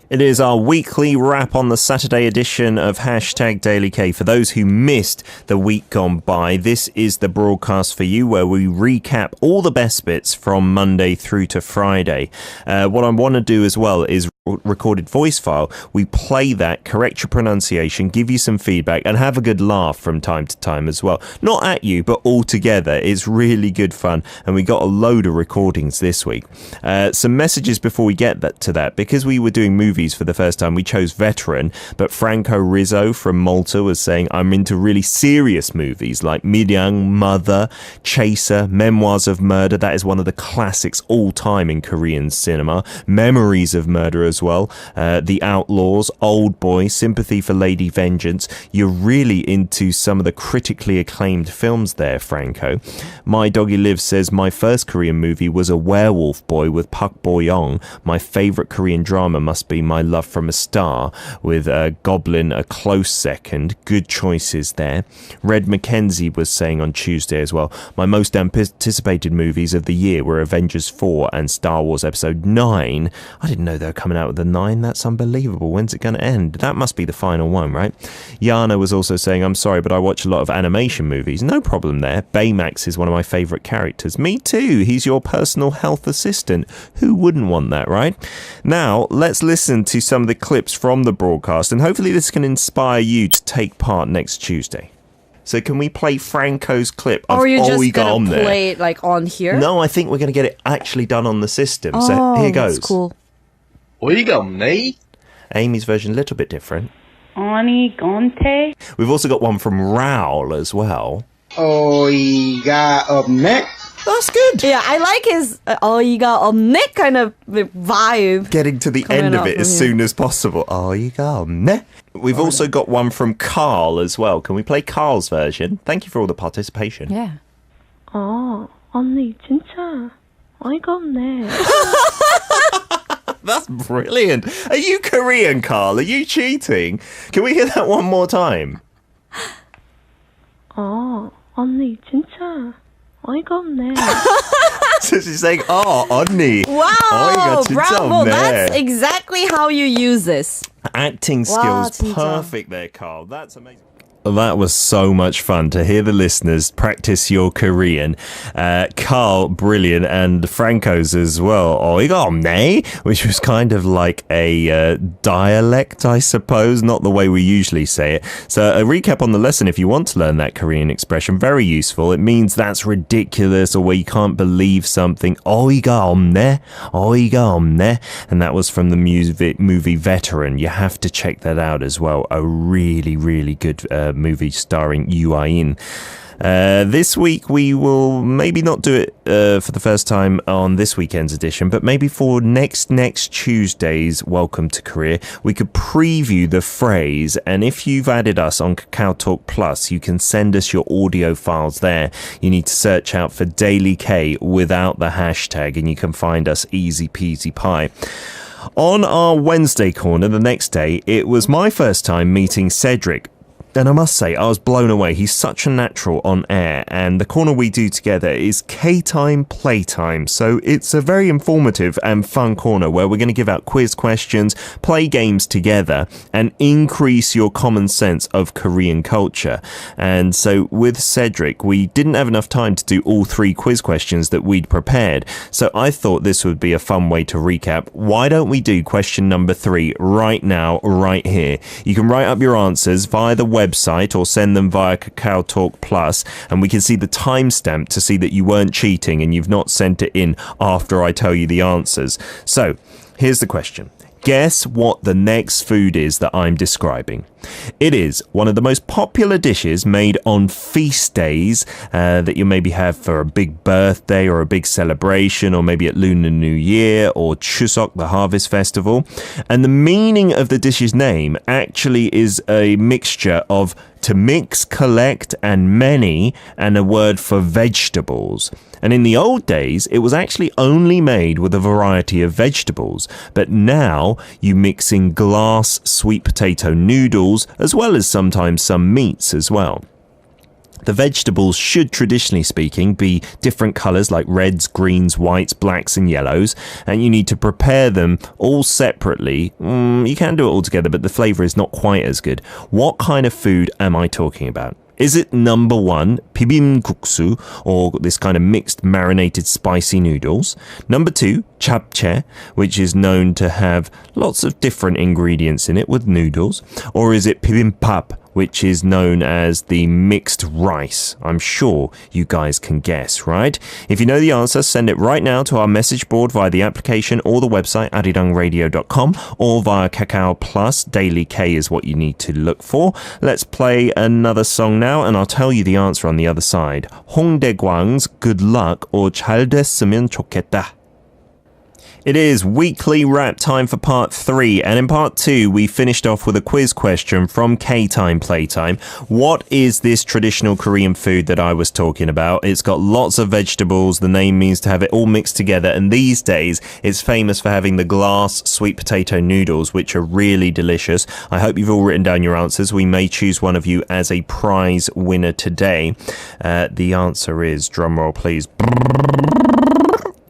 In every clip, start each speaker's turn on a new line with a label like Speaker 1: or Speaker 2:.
Speaker 1: It is our weekly wrap on the Saturday edition of Hashtag Daily K. For those who missed the week gone by, this is the broadcast for you where we recap all the best bits from Monday through to Friday. What I want to do as well is recorded voice file. We play that, correct your pronunciation, give you some feedback, and have a good laugh from time to time as well. Not at you, but all together. It's really good fun, and we got a load of recordings this week. Some messages before we get to that. Because we were doing movies for the first time, we chose Veteran, but Franco Rizzo from Malta was saying, I'm into really serious movies like Miryang, Mother, Chaser, Memoirs of Murder. That is one of the classics all time in Korean cinema. Memories of Murder as well. The Outlaws, Old Boy, Sympathy for Lady Vengeance. You're really into some of the critically acclaimed films there, Franco. My Doggy Lives says, my first Korean movie was A Werewolf Boy with Park Bo-young. My favourite Korean drama must be My Love from a Star, with Goblin a close second. Good choices there. Red Mackenzie was saying on Tuesday as well, my most anticipated movies of the year were Avengers 4 and Star Wars Episode 9. I didn't know they were coming out with the 9. That's unbelievable. When's it going to end? That must be the final one, right? Yana was also saying, I'm sorry, but I watch a lot of animation movies. No problem there. Baymax is one of my favourite characters. Me too. He's your personal health assistant. Who wouldn't want that, right? Now, let's listen to some of the clips from the broadcast, and hopefully this can inspire you to take part next Tuesday. So can we play Franco's clip of
Speaker 2: Or are you just
Speaker 1: going
Speaker 2: to play it like on here?
Speaker 1: No, I think we're going to get it actually done on the system. So here goes.
Speaker 2: That's cool.
Speaker 3: 어이가 없네.
Speaker 1: Amy's version a little bit different.
Speaker 4: 어이가 없네.
Speaker 1: We've also got one from Raoul as well.
Speaker 3: 어이가 없네.
Speaker 1: That's good.
Speaker 2: Yeah, I like his 어이가 없네 kind of vibe.
Speaker 1: Getting to the end of it as soon as possible. 어이가 없네. We've also got one from Carl as well. Can we play Carl's version? Thank you for all the participation.
Speaker 2: Yeah.
Speaker 4: 언니 진짜 어이가 없네.
Speaker 1: That's brilliant. Are you Korean, Carl? Are you cheating? Can we hear that one more time?
Speaker 4: 언니 진짜 어이가 없네.
Speaker 1: So she's saying, 언니.
Speaker 2: Wow,
Speaker 1: 어이가 진짜
Speaker 2: bravo.
Speaker 1: 없네.
Speaker 2: That's exactly how you use this.
Speaker 1: Acting
Speaker 2: Wow,
Speaker 1: skills
Speaker 2: 진짜.
Speaker 1: perfect there, Carl. That's amazing. That was so much fun to hear the listeners practice your Korean. Carl, brilliant, and Franco's as well. 어이가 없네, which was kind of like a dialect, I suppose, not the way we usually say it. So a recap on the lesson, if you want to learn that Korean expression, very useful. It means that's ridiculous or where you can't believe something. 어이가 없네, 어이가 없네. And that was from the movie Veteran. You have to check that out as well. A really, really good movie starring Yoo Ah-in. This week we will maybe not do it for the first time on this weekend's edition, but maybe for next Tuesday's Welcome to Korea, we could preview the phrase, and if you've added us on Kakao Talk Plus, you can send us your audio files there. You need to search out for Daily K without the hashtag, and you can find us easy peasy pie. On our Wednesday corner, the next day, it was my first time meeting Cedric. And I must say, I was blown away. He's such a natural on air, and the corner we do together is K-Time Playtime. So it's a very informative and fun corner where we're going to give out quiz questions, play games together, and increase your common sense of Korean culture. And so with Cedric, we didn't have enough time to do all 3 quiz questions that we'd prepared. So I thought this would be a fun way to recap. Why don't we do question number 3 right now, right here? You can write up your answers via the website or send them via Kakao Talk Plus, and we can see the timestamp to see that you weren't cheating and you've not sent it in after I tell you the answers. So here's the question. Guess what the next food is that I'm describing. It is one of the most popular dishes made on feast days that you maybe have for a big birthday or a big celebration, or maybe at Lunar New Year or Chuseok, the harvest festival. And the meaning of the dish's name actually is a mixture of to mix, collect, and many, and a word for vegetables. And in the old days, it was actually only made with a variety of vegetables. But now you mix in glass sweet potato noodles, as well as sometimes some meats as well. The vegetables should, traditionally speaking, be different colours like reds, greens, whites, blacks and yellows, and you need to prepare them all separately. You can do it all together, but the flavour is not quite as good. What kind of food am I talking about? Is it number 1, bibimbapguksu, or this kind of mixed marinated spicy noodles? Number 2, japchae, which is known to have lots of different ingredients in it with noodles? Or is it bibimbap, which is known as the mixed rice? I'm sure you guys can guess, right? If you know the answer, send it right now to our message board via the application or the website arirangradio.com, or via Kakao Plus. Daily K is what you need to look for. Let's play another song now, and I'll tell you the answer on the other side. 홍대광's Good Luck or 잘 됐으면 좋겠다. It is weekly wrap time for part 3, and in part 2 we finished off with a quiz question from K-Time Playtime. What is this traditional Korean food that I was talking about? It's got lots of vegetables, the name means to have it all mixed together, and these days it's famous for having the glass sweet potato noodles, which are really delicious. I hope you've all written down your answers. We may choose one of you as a prize winner today. The answer is, drumroll please,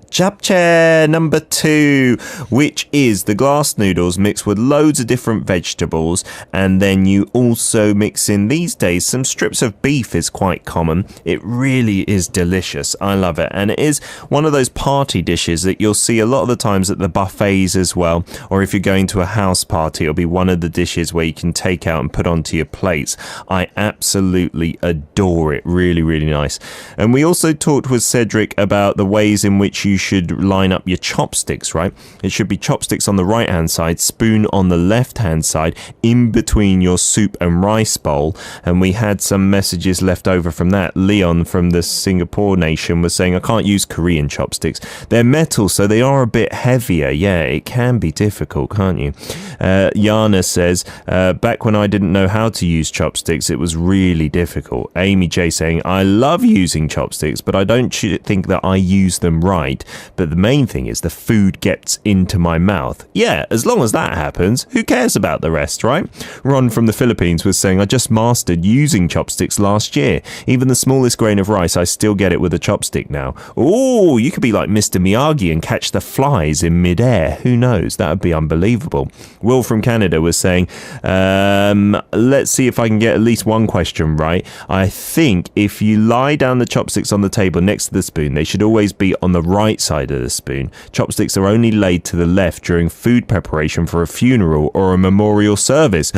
Speaker 1: japchae number 2, which is the glass noodles mixed with loads of different vegetables, and then you also mix in, these days, some strips of beef is quite common. It really is delicious. I love it, and it is one of those party dishes that you'll see a lot of the times at the buffets as well, or if you're going to a house party, it'll be one of the dishes where you can take out and put onto your plates. I absolutely adore it. Really, really nice. And we also talked with Cedric about the ways in which you should line up your chopsticks, right? It should be chopsticks on the right hand side, spoon on the left hand side, in between your soup and rice bowl. And we had some messages left over from that. Leon from the Singapore nation was saying, I can't use Korean chopsticks. They're metal, so they are a bit heavier. Yeah, it can be difficult, can't you? Yana says, back when I didn't know how to use chopsticks, it was really difficult. Amy J saying, I love using chopsticks, but I don't think that I use them right. But the main thing is the food gets into my mouth. Yeah, as long as that happens, who cares about the rest, right? Ron from the Philippines was saying, I just mastered using chopsticks last year. Even the smallest grain of rice, I still get it with a chopstick now. Oh, you could be like Mr. Miyagi and catch the flies in midair. Who knows? That would be unbelievable. Will from Canada was saying, let's see if I can get at least one question right. I think if you lie down the chopsticks on the table next to the spoon, they should always be on the right side of the spoon. Chopsticks are only laid to the left during food preparation for a funeral or a memorial service.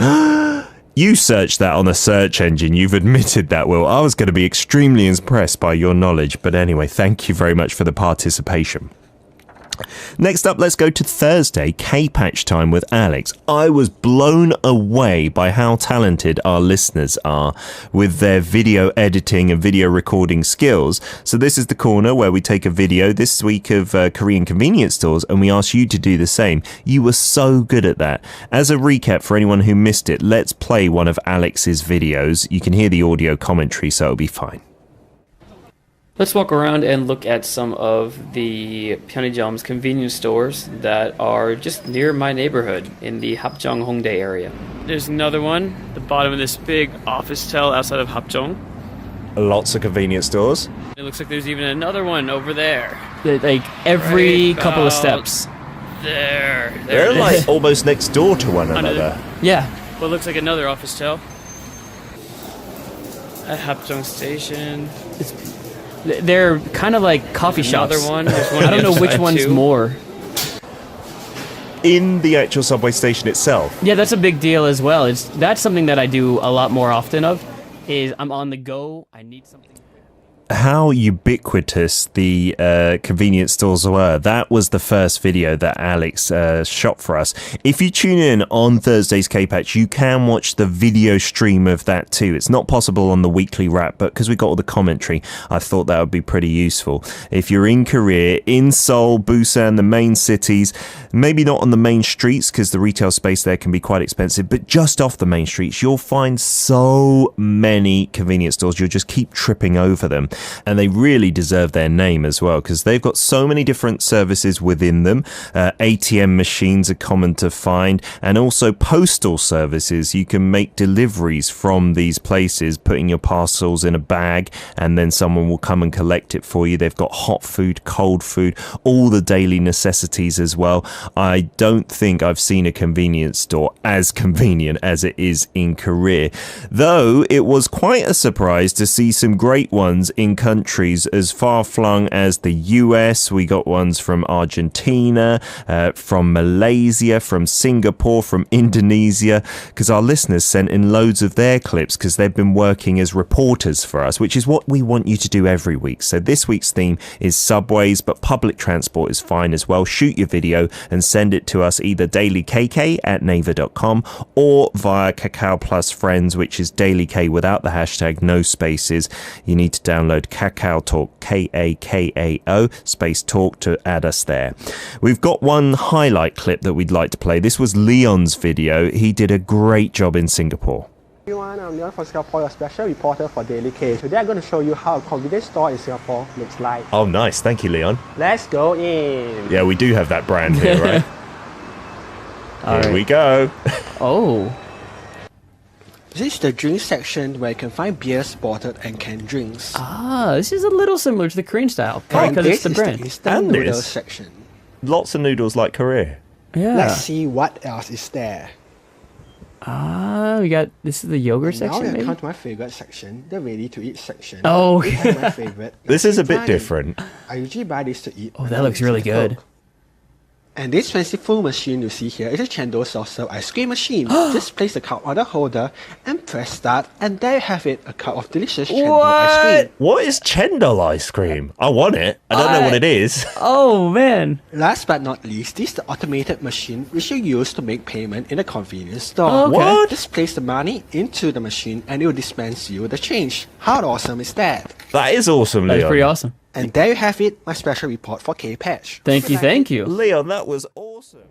Speaker 1: You searched that on a search engine. You've admitted that, Will. I was going to be extremely impressed by your knowledge. But anyway, thank you very much for the participation. Next up, let's go to Thursday, K-Patch time with Alex. I was blown away by how talented our listeners are with their video editing and video recording skills. So this is the corner where we take a video this week of Korean convenience stores and we ask you to do the same. You were so good at that. As a recap for anyone who missed it, let's play one of Alex's videos. You can hear the audio commentary, so it'll be fine.
Speaker 5: Let's walk around and look at some of the Pyeongjam's convenience stores that are just near my neighborhood in the Hapjeong Hongdae area. There's another one at the bottom of this big office tower outside of Hapjeong.
Speaker 1: Lots of convenience stores.
Speaker 5: It looks like there's even another one over there.
Speaker 6: Like every couple of steps.
Speaker 5: There.
Speaker 1: They're like almost next door to one another.
Speaker 6: Yeah.
Speaker 5: What looks like another office tower at Hapjeong Station.
Speaker 6: They're kind of like coffee shops.
Speaker 5: Another one. There's one
Speaker 6: I don't know which one's
Speaker 5: too.
Speaker 6: more.
Speaker 1: In the actual subway station itself.
Speaker 6: Yeah, that's a big deal as well. That's something that I do a lot more often of. Is I'm on the go. I need something.
Speaker 1: How ubiquitous the convenience stores were. That was the first video that Alex shot for us. If you tune in on Thursday's K-Patch, you can watch the video stream of that too. It's not possible on the weekly wrap, but because we got all the commentary, I thought that would be pretty useful. If you're in Korea, in Seoul, Busan, the main cities, maybe not on the main streets because the retail space there can be quite expensive, but just off the main streets, you'll find so many convenience stores. You'll just keep tripping over them. And they really deserve their name as well, because they've got so many different services within them. ATM machines are common to find, and also postal services. You can make deliveries from these places, putting your parcels in a bag, and then someone will come and collect it for you. They've got hot food, cold food, all the daily necessities as well. I don't think I've seen a convenience store as convenient as it is in Korea, though it was quite a surprise to see some great ones in countries as far-flung as the US. We got ones from Argentina, from Malaysia, from Singapore, from Indonesia, because our listeners sent in loads of their clips because they've been working as reporters for us, which is what we want you to do every week. So this week's theme is subways, but public transport is fine as well. Shoot your video and send it to us either dailykk@naver.com or via Kakao Plus Friends, which is dailyk without the hashtag, no spaces. You need to download Kakao Talk, Kakao space talk, to add us there. We've got one highlight clip that we'd like to play. This was Leon's video. He did a great job in Singapore.
Speaker 7: Everyone, I'm Leon from Singapore, your special reporter for Daily K. Today I'm going to show you how a convenience store in Singapore looks like.
Speaker 1: Oh, nice. Thank you, Leon.
Speaker 7: Let's go in.
Speaker 1: Yeah, we do have that brand here, right? Here we go.
Speaker 6: Oh.
Speaker 7: This is the drink section where you can find beers, bottled and canned drinks.
Speaker 6: Ah, this is a little similar to the Korean style,
Speaker 7: And
Speaker 6: because it's
Speaker 7: this
Speaker 6: the
Speaker 7: is
Speaker 6: brand.
Speaker 7: the instant
Speaker 1: And
Speaker 7: noodles
Speaker 1: this.
Speaker 7: section.
Speaker 1: Lots of noodles like Korea.
Speaker 6: Yeah.
Speaker 7: Let's see what else is there.
Speaker 6: Ah, we got, this is the yogurt
Speaker 7: Now
Speaker 6: section,
Speaker 7: we have
Speaker 6: maybe?
Speaker 7: come to my favorite section, the ready-to-eat section.
Speaker 6: Oh,
Speaker 7: This is my favorite.
Speaker 1: This is a bit
Speaker 7: Tiny.
Speaker 1: different.
Speaker 7: I usually buy this to eat.
Speaker 6: Oh,
Speaker 7: when
Speaker 6: that
Speaker 7: I'm
Speaker 6: looks really
Speaker 7: mixing
Speaker 6: good.
Speaker 7: Coke. And this fancy full machine you see here is a Chendol self-serve ice cream machine. Just place the cup on the holder and press start, and there you have it, a cup of delicious Chendol ice cream.
Speaker 1: What is Chendol ice cream? I want it. I don't know what it is.
Speaker 6: Oh, man.
Speaker 7: Last but not least, this is the automated machine which you use to make payment in a convenience store.
Speaker 6: Oh, okay.
Speaker 1: What?
Speaker 7: Just place the money into the machine and it will dispense you the change. How awesome is that?
Speaker 1: That is awesome, Leon.
Speaker 6: That's pretty awesome.
Speaker 7: And there you have it, my special report for K-Patch.
Speaker 6: Thank you, thank you.
Speaker 1: Leon, that was awesome.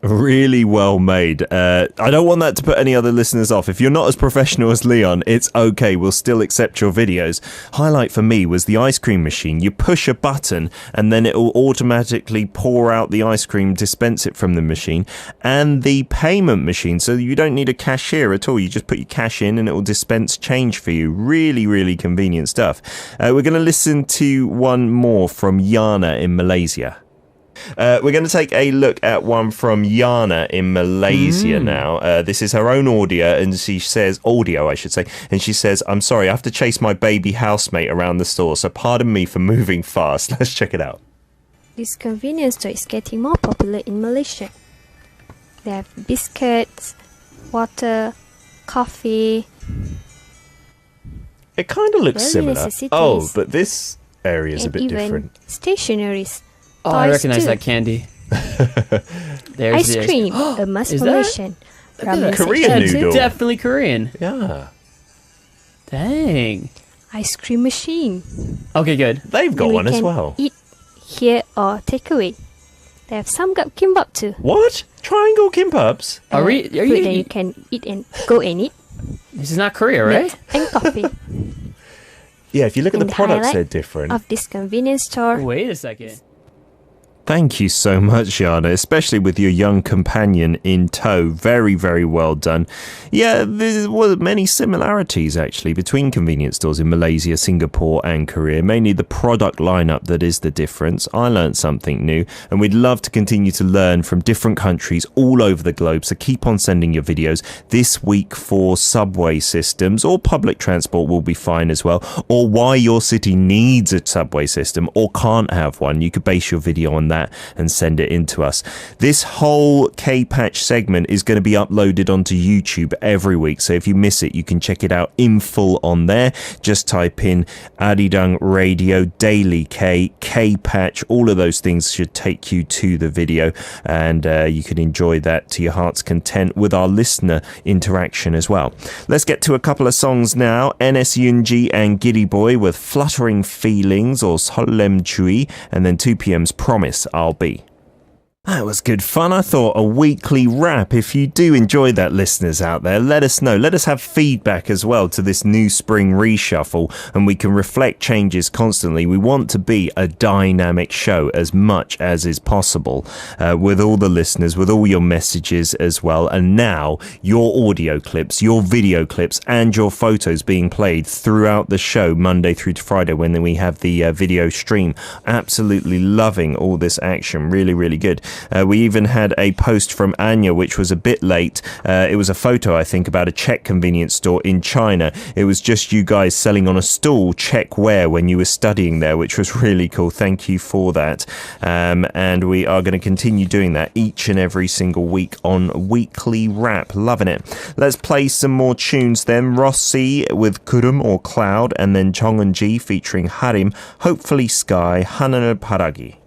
Speaker 1: Really well made. I don't want that to put any other listeners off. If you're not as professional as Leon, it's okay. We'll still accept your videos. Highlight for me was the ice cream machine. You push a button and then it will automatically pour out the ice cream, dispense it from the machine, and the payment machine. So you don't need a cashier at all. You just put your cash in and it will dispense change for you. Really, really convenient stuff. We're going to listen to one more from Yana in Malaysia. We're going to take a look at one from Yana in Malaysia now. This is her own audio, and she says, and she says, I'm sorry, I have to chase my baby housemate around the store, so pardon me for moving fast. Let's check it out.
Speaker 8: This convenience store is getting more popular in Malaysia. They have biscuits, water, coffee.
Speaker 1: It kind of looks
Speaker 8: Daily
Speaker 1: similar.
Speaker 8: necessities.
Speaker 1: Oh, but this area is a
Speaker 8: and
Speaker 1: bit
Speaker 8: even
Speaker 1: different.
Speaker 8: stationaries.
Speaker 6: Oh, I
Speaker 8: Toys
Speaker 6: recognize
Speaker 8: too.
Speaker 6: that candy. There's
Speaker 8: Ice
Speaker 6: the
Speaker 8: cream, a must
Speaker 6: Is
Speaker 8: for
Speaker 6: that-
Speaker 8: Malaysian. Ramen
Speaker 1: Korean
Speaker 8: section
Speaker 6: That's
Speaker 1: noodle.
Speaker 6: definitely Korean.
Speaker 1: Yeah.
Speaker 6: Dang.
Speaker 8: ice cream machine.
Speaker 6: Okay, good.
Speaker 1: They've got
Speaker 8: You
Speaker 1: one as
Speaker 8: can
Speaker 1: well.
Speaker 8: Eat here or take away. They have some kimbap too.
Speaker 1: What? Triangle kimbaps?
Speaker 6: Are we? Are
Speaker 8: Food that
Speaker 6: you?
Speaker 8: you can eat and go and eat.
Speaker 6: This is not Korea, right?
Speaker 8: Milk and coffee.
Speaker 1: Yeah, if you look at
Speaker 8: And
Speaker 1: the products,
Speaker 8: highlight
Speaker 1: they're different.
Speaker 8: Of this convenience store.
Speaker 6: Wait a second.
Speaker 1: Thank you so much, Yana, especially with your young companion in tow. Very, very well done. Yeah, there were many similarities, actually, between convenience stores in Malaysia, Singapore and Korea. Mainly the product lineup that is the difference. I learned something new, and we'd love to continue to learn from different countries all over the globe, so keep on sending your videos. This week for subway systems or public transport will be fine as well, or why your city needs a subway system or can't have one. You could base your video on that and send it in to us. This whole K-Patch segment is going to be uploaded onto YouTube every week, so if you miss it, you can check it out in full on there. Just type in Arirang Radio, Daily K, K-Patch, all of those things should take you to the video, and you can enjoy that to your heart's content with our listener interaction as well. Let's get to a couple of songs now. NS Yoonji and Giddy Boy with Fluttering Feelings or Solem Chui, and then 2PM's Promise I'll Be. That was good fun. I thought a weekly wrap. If you do enjoy that, listeners out there, let us know. Let us have feedback as well to this new spring reshuffle, and we can reflect changes constantly. We want to be a dynamic show as much as is possible with all the listeners, with all your messages as well. And now your audio clips, your video clips, and your photos being played throughout the show, Monday through to Friday, when we have the video stream. Absolutely loving all this action. Really, really good. We even had a post from Anya, which was a bit late. It was a photo, I think, about a Czech convenience store in China. It was just you guys selling on a stall Czech ware when you were studying there, which was really cool. Thank you for that. And we are going to continue doing that each and every single week on Weekly Wrap. Loving it. Let's play some more tunes then. Rossi with Kurum or Cloud, and then Chong and G featuring Harim, Hopefully Sky, Hanana Paragi.